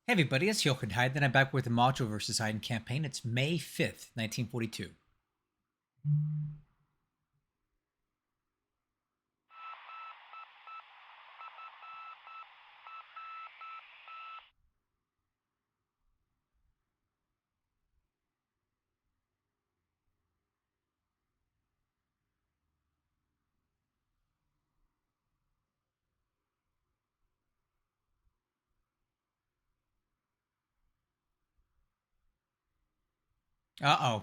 Hey everybody, it's Heiden. I'm back with the Macho versus Heiden campaign. It's May 5th, 1942. Uh-oh.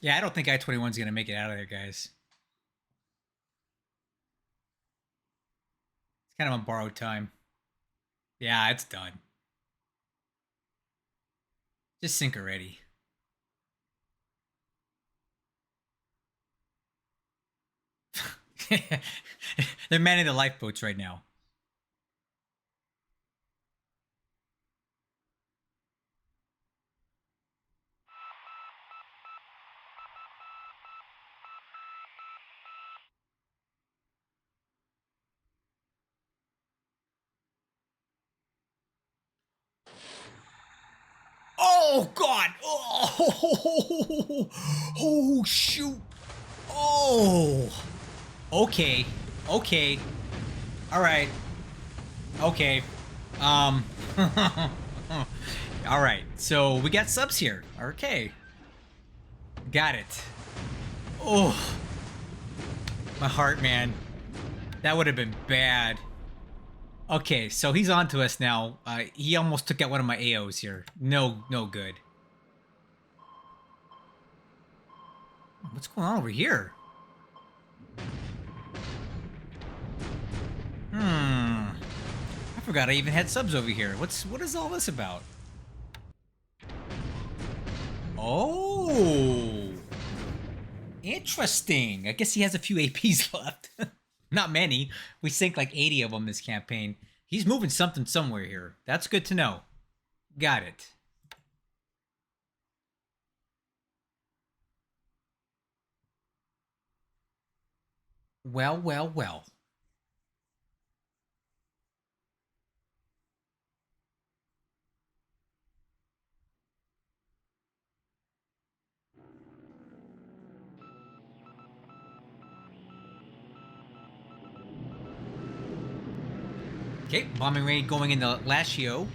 Yeah, I don't think I-21's going to make it out of there, guys. It's kind of on borrowed time. Yeah, it's done. Just sink already. They're manning the lifeboats right now. Oh, God! Oh, oh shoot! Oh! Okay. Okay. All right. Okay. Um. All right. So we got subs here. Okay. Got it. Oh, my heart, man. That would have been bad. Okay, so he's on to us now. He almost took out one of my AOs here. No good. What's going on over here? I forgot I even had subs over here. What is all this about? Oh, interesting. I guess he has a few APs left. Not many. We sank like 80 of them this campaign. He's moving something somewhere here. That's good to know. Got it. Well. Okay, bombing raid going into Lashio.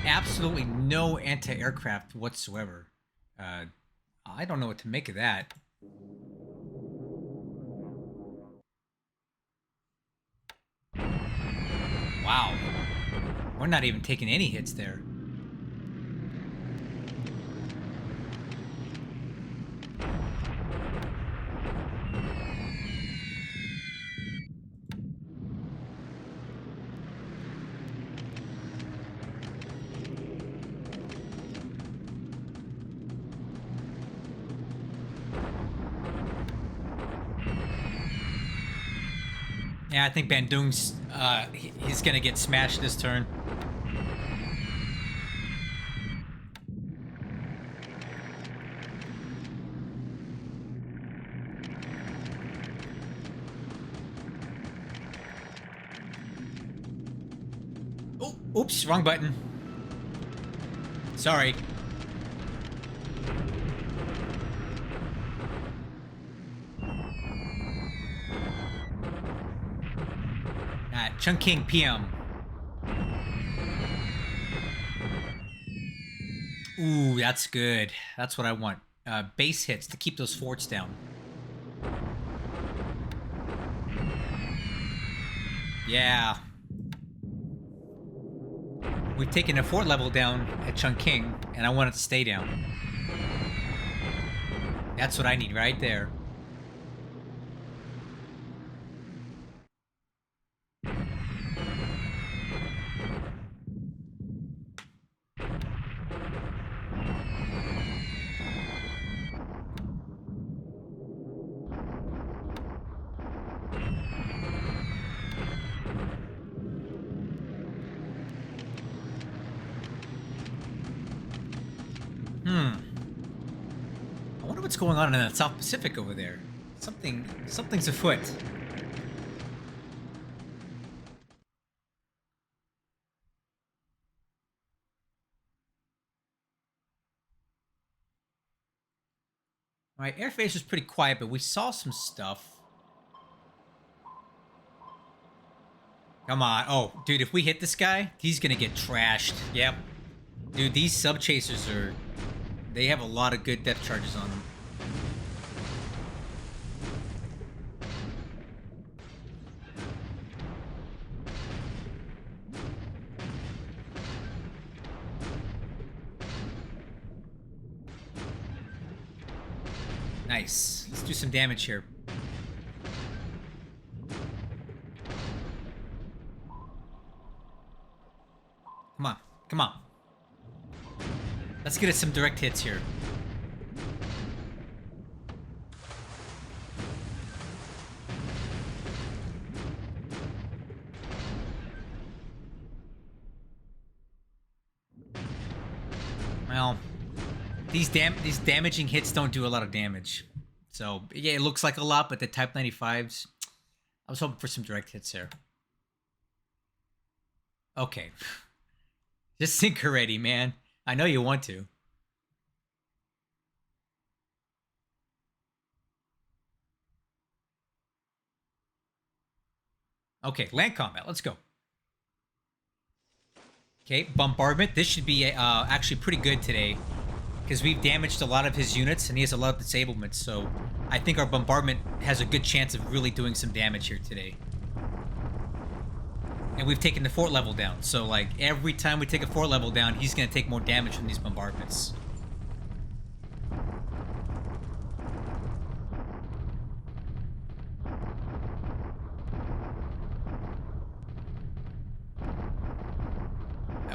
Absolutely no anti-aircraft whatsoever. I don't know what to make of that. Wow. We're not even taking any hits there. Yeah, I think Bandung's he's gonna get smashed this turn. Oh, oops, wrong button. Sorry. Chungking PM. Ooh, that's good. That's what I want. Base hits to keep those forts down. Yeah. We've taken a fort level down at Chungking, and I want it to stay down. That's what I need right there. I wonder what's going on in the South Pacific over there. Something's afoot. Alright, Airface was pretty quiet, but we saw some stuff. Come on. Oh, dude, if we hit this guy, he's gonna get trashed. Yep. Dude, these sub chasers are... They have a lot of good depth charges on them. Nice. Let's do some damage here. Come on. Come on. Let's get us some direct hits here. Well, these damaging hits don't do a lot of damage. So, yeah, it looks like a lot, but the Type 95s, I was hoping for some direct hits here. Okay. Just sync already, man. I know you want to. Okay, land combat. Let's go. Okay, bombardment. This should be actually pretty good today, because we've damaged a lot of his units, and he has a lot of disablements, so I think our bombardment has a good chance of really doing some damage here today. And we've taken the fort level down, so like every time we take a fort level down, he's going to take more damage from these bombardments.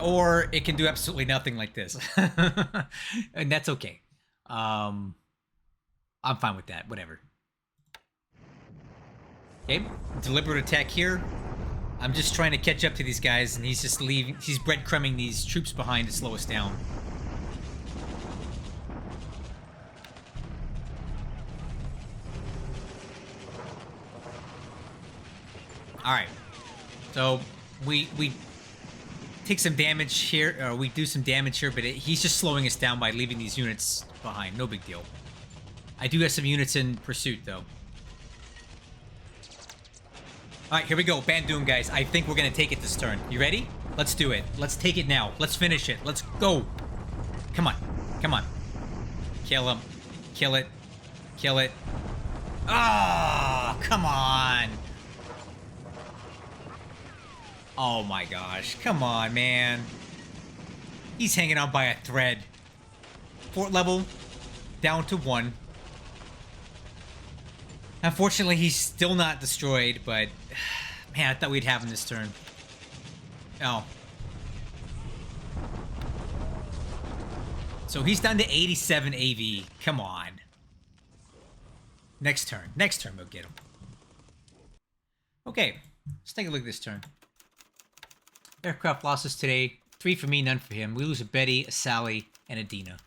Or it can do absolutely nothing like this. And that's okay. I'm fine with that. Whatever. Okay. Deliberate attack here. I'm just trying to catch up to these guys, and he's just leaving. He's breadcrumbing these troops behind to slow us down. Alright. So, we take some damage here, or we do some damage here, but he's just slowing us down by leaving these units behind. No big deal. I do have some units in pursuit, though. Alright, here we go. Bandoom, guys. I think we're going to take it this turn. You ready? Let's do it. Let's take it now. Let's finish it. Let's go. Come on. Come on. Kill him. Kill it. Kill it. Ah, come on. Oh my gosh. Come on, man. He's hanging on by a thread. Fort level down to 1. Unfortunately, he's still not destroyed, but man, I thought we'd have him this turn. Oh. So he's down to 87 AV. Come on. Next turn. Next turn we'll get him. Okay. Let's take a look at this turn. Aircraft losses today. 3 for me, none for him. We lose a Betty, a Sally, and a Dina.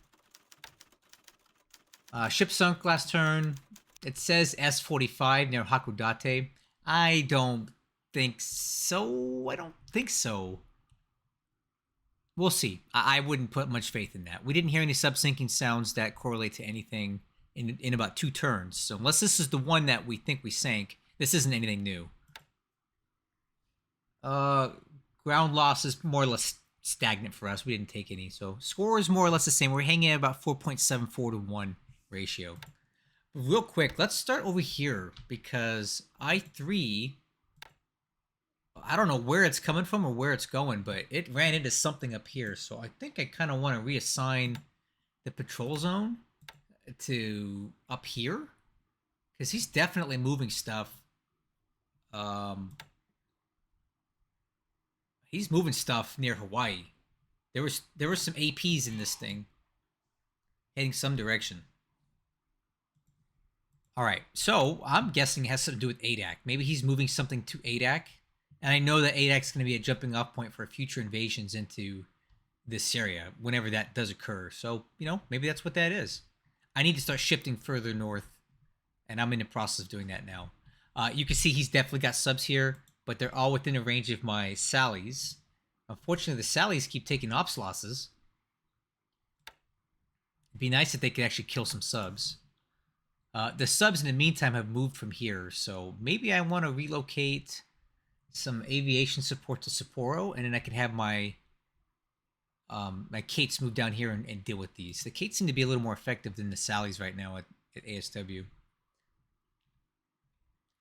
Ship sunk last turn. It says S-45 near Hakodate. I don't think so. I don't think so. We'll see. I wouldn't put much faith in that. We didn't hear any sub-sinking sounds that correlate to anything in about 2 turns. So unless this is the one that we think we sank, this isn't anything new. Ground loss is more or less stagnant for us. We didn't take any. So score is more or less the same. We're hanging at about 4.74 to 1 ratio. Real quick, let's start over here, because I3, I don't know where it's coming from or where it's going, but it ran into something up here. So I think I kind of want to reassign the patrol zone to up here, because he's definitely moving stuff. He's moving stuff near Hawaii. There was some APs in this thing heading some direction. Alright, so I'm guessing it has something to do with ADAC. Maybe he's moving something to ADAC. And I know that ADAC is going to be a jumping off point for future invasions into this area, whenever that does occur. So, you know, maybe that's what that is. I need to start shifting further north, and I'm in the process of doing that now. You can see he's definitely got subs here, but they're all within the range of my Sallies. Unfortunately, the Sallies keep taking ops losses. It'd be nice if they could actually kill some subs. The subs in the meantime have moved from here, so maybe I want to relocate some aviation support to Sapporo, and then I can have my my Kates move down here and deal with these. The Kates seem to be a little more effective than the Sallys right now at ASW.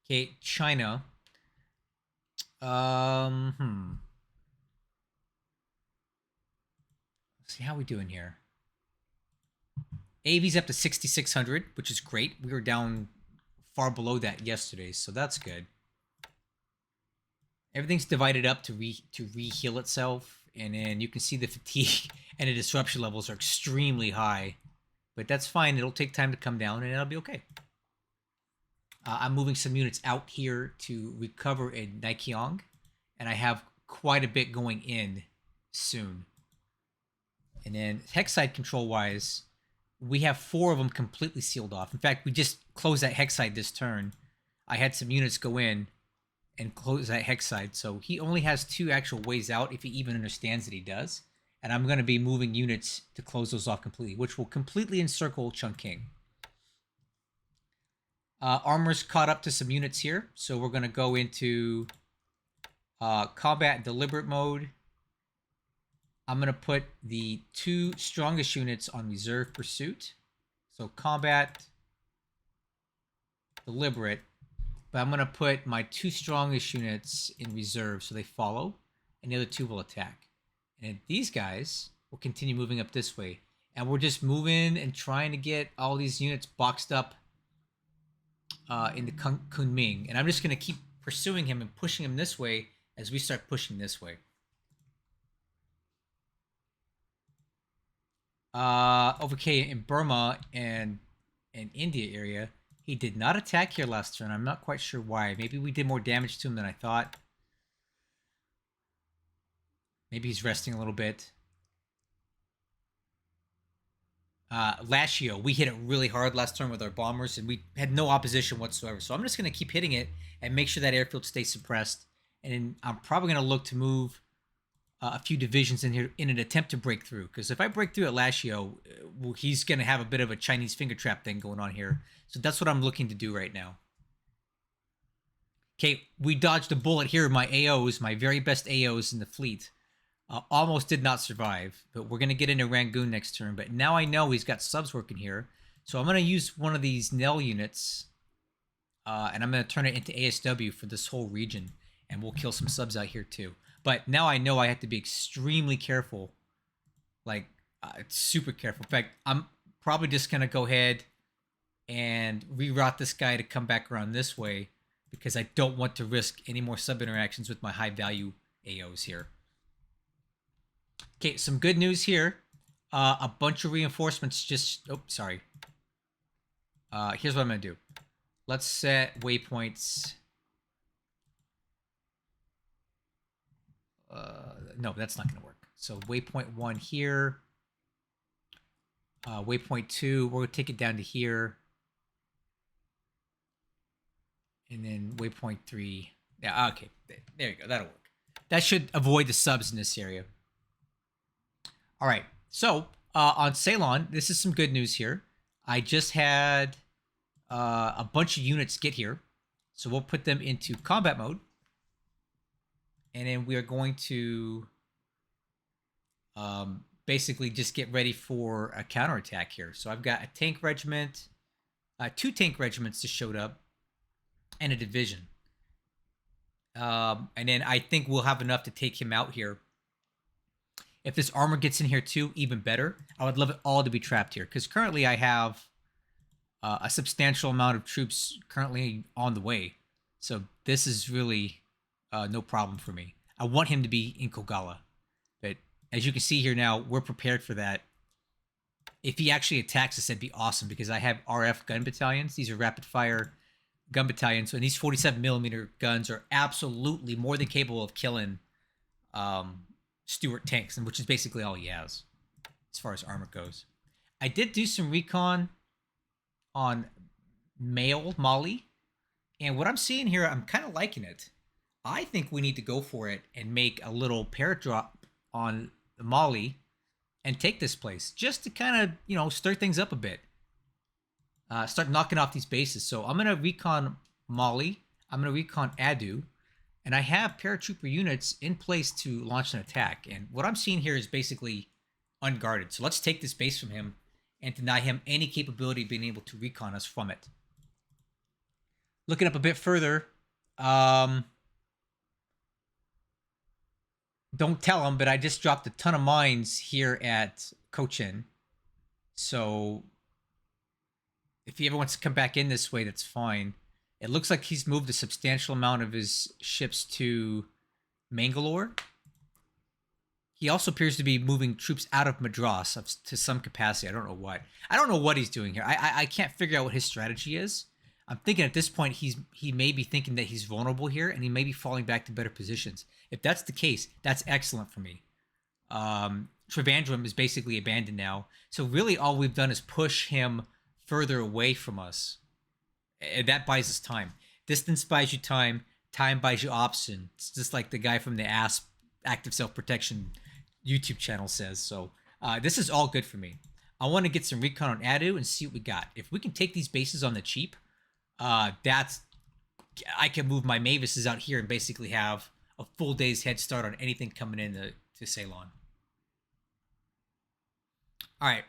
Okay, China. Let's see how we doing here. AV's up to 6,600, which is great. We were down far below that yesterday, so that's good. Everything's divided up to re-heal itself, and then you can see the fatigue and the disruption levels are extremely high. But that's fine. It'll take time to come down, and it'll be okay. I'm moving some units out here to recover in Nikeong, and I have quite a bit going in soon. And then hex side control-wise, we have 4 of them completely sealed off. In fact, we just closed that hex side this turn. I had some units go in and close that hex side, so he only has 2 actual ways out if he even understands that he does. And I'm going to be moving units to close those off completely, which will completely encircle Chungking. Armor's caught up to some units here, so we're going to go into combat deliberate mode. I'm going to put the 2 strongest units on reserve pursuit. So combat deliberate, but I'm going to put my 2 strongest units in reserve so they follow, and the other 2 will attack. And these guys will continue moving up this way. And we're just moving and trying to get all these units boxed up in the Kunming. And I'm just going to keep pursuing him and pushing him this way as we start pushing this way. Over in Burma and India area, he did not attack here last turn. I'm not quite sure why. Maybe we did more damage to him than I thought. Maybe he's resting a little bit. Lashio, we hit it really hard last turn with our bombers, and we had no opposition whatsoever. So I'm just going to keep hitting it and make sure that airfield stays suppressed. And then I'm probably going to look to move a few divisions in here in an attempt to break through. Because if I break through at Lashio, well, he's going to have a bit of a Chinese finger trap thing going on here. So that's what I'm looking to do right now. Okay, we dodged a bullet here. My AOs, my very best AOs in the fleet, almost did not survive. But we're going to get into Rangoon next turn. But now I know he's got subs working here. So I'm going to use one of these Nell units. And I'm going to turn it into ASW for this whole region. And we'll kill some subs out here too. But now I know I have to be extremely careful. Like, super careful. In fact, I'm probably just going to go ahead and reroute this guy to come back around this way, because I don't want to risk any more sub interactions with my high value AOs here. Okay, some good news here. A bunch of reinforcements just... Oh, sorry. Here's what I'm going to do. Let's set waypoints... no, that's not going to work. So waypoint 1 here. Waypoint 2, we're going to take it down to here. And then waypoint 3. Yeah, okay. There you go. That'll work. That should avoid the subs in this area. All right. So on Ceylon, this is some good news here. I just had a bunch of units get here. So we'll put them into combat mode. And then we are going to basically just get ready for a counterattack here. So I've got a tank regiment, 2 tank regiments just showed up, and a division. And then I think we'll have enough to take him out here. If this armor gets in here too, even better. I would love it all to be trapped here, because currently I have a substantial amount of troops currently on the way. So this is really... no problem for me. I want him to be in Kogala. But as you can see here now, we're prepared for that. If he actually attacks us, that'd be awesome, because I have RF gun battalions. These are rapid fire gun battalions. And these 47mm guns are absolutely more than capable of killing Stuart tanks, which is basically all he has as far as armor goes. I did do some recon on Mali. And what I'm seeing here, I'm kind of liking it. I think we need to go for it and make a little paradrop on Mali and take this place, just to kind of, you know, stir things up a bit. start knocking off these bases. So I'm going to recon Mali. I'm going to recon Adu. And I have paratrooper units in place to launch an attack. And what I'm seeing here is basically unguarded. So let's take this base from him and deny him any capability of being able to recon us from it. Looking up a bit further, don't tell him, but I just dropped a ton of mines here at Cochin. So if he ever wants to come back in this way, that's fine. It looks like he's moved a substantial amount of his ships to Mangalore. He also appears to be moving troops out of Madras to some capacity. I don't know what. I don't know what he's doing here. I can't figure out what his strategy is. I'm thinking at this point he may be thinking that he's vulnerable here, and he may be falling back to better positions. If that's the case, that's excellent for me. Trivandrum is basically abandoned now. So really all we've done is push him further away from us. And that buys us time. Distance buys you time. Time buys you option. It's just like the guy from the ASUS Active Self-Protection YouTube channel says. So this is all good for me. I want to get some recon on Adu and see what we got. If we can take these bases on the cheap, I can move my Mavises out here and basically have a full day's head start on anything coming in to Ceylon. All right,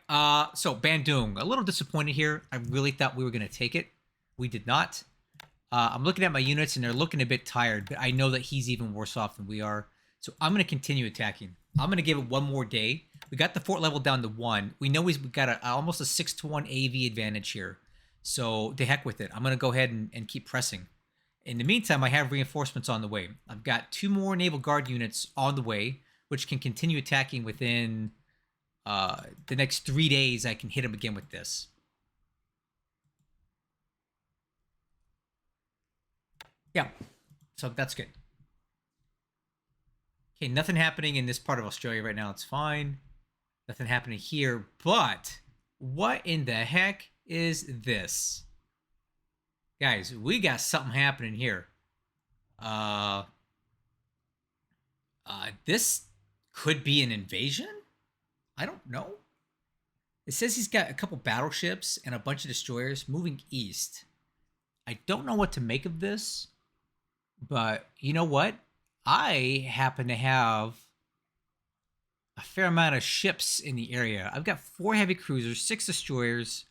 so Bandung, a little disappointed here. I really thought we were going to take it. We did not. I'm looking at my units, and they're looking a bit tired, but I know that he's even worse off than we are. So I'm going to continue attacking. I'm going to give it one more day. We got the fort level down to 1. We know we've got almost a 6-to-1 AV advantage here. So to heck with it. I'm going to go ahead and keep pressing. In the meantime, I have reinforcements on the way. I've got 2 more Naval Guard units on the way, which can continue attacking within the next 3 days. I can hit them again with this. Yeah, so that's good. Okay, nothing happening in this part of Australia right now. It's fine. Nothing happening here. But what in the heck is this? Guys, we got something happening here. This could be an invasion? I don't know. It says he's got a couple battleships and a bunch of destroyers moving east. I don't know what to make of this. But you know what? I happen to have a fair amount of ships in the area. I've got 4 heavy cruisers, 6 destroyers.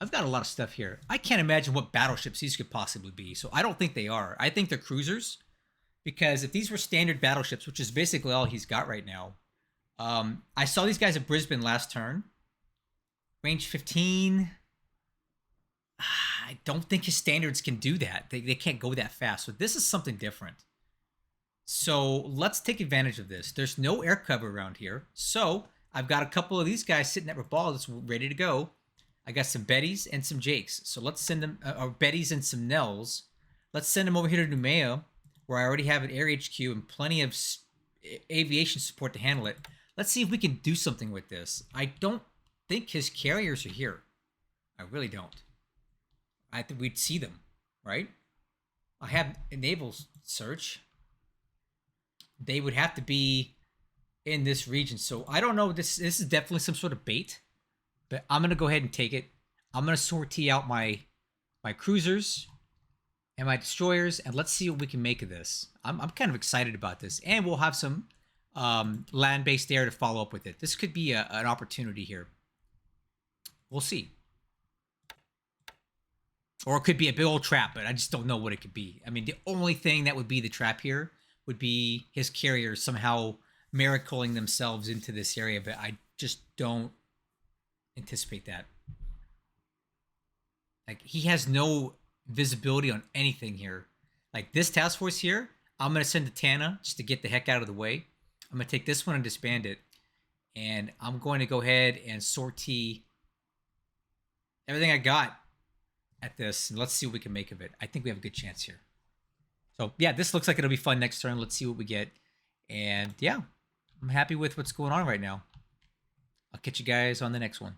I've got a lot of stuff here. I can't imagine what battleships these could possibly be. So I don't think they are. I think they're cruisers. Because if these were standard battleships, which is basically all he's got right now. I saw these guys at Brisbane last turn. Range 15. I don't think his standards can do that. They can't go that fast. So this is something different. So let's take advantage of this. There's no air cover around here. So I've got a couple of these guys sitting at Rabal that's ready to go. I got some Bettys and some Jakes. So let's send them, or Bettys and some Nells. Let's send them over here to Noumea, where I already have an air HQ and plenty of aviation support to handle it. Let's see if we can do something with this. I don't think his carriers are here. I really don't. I think we'd see them, right? I have a naval search. They would have to be in this region. So I don't know. This is definitely some sort of bait. But I'm going to go ahead and take it. I'm going to sortie out my cruisers and my destroyers. And let's see what we can make of this. I'm kind of excited about this. And we'll have some land-based air to follow up with it. This could be an opportunity here. We'll see. Or it could be a big old trap, but I just don't know what it could be. I mean, the only thing that would be the trap here would be his carriers somehow miracling themselves into this area, but I just don't anticipate that. Like, he has no visibility on anything here. Like, this task force here, I'm going to send to Tana just to get the heck out of the way. I'm going to take this one and disband it. And I'm going to go ahead and sortie everything I got at this, and let's see what we can make of it. I think we have a good chance here. So yeah, this looks like it'll be fun next turn. Let's see what we get. And yeah, I'm happy with what's going on right now. I'll catch you guys on the next one.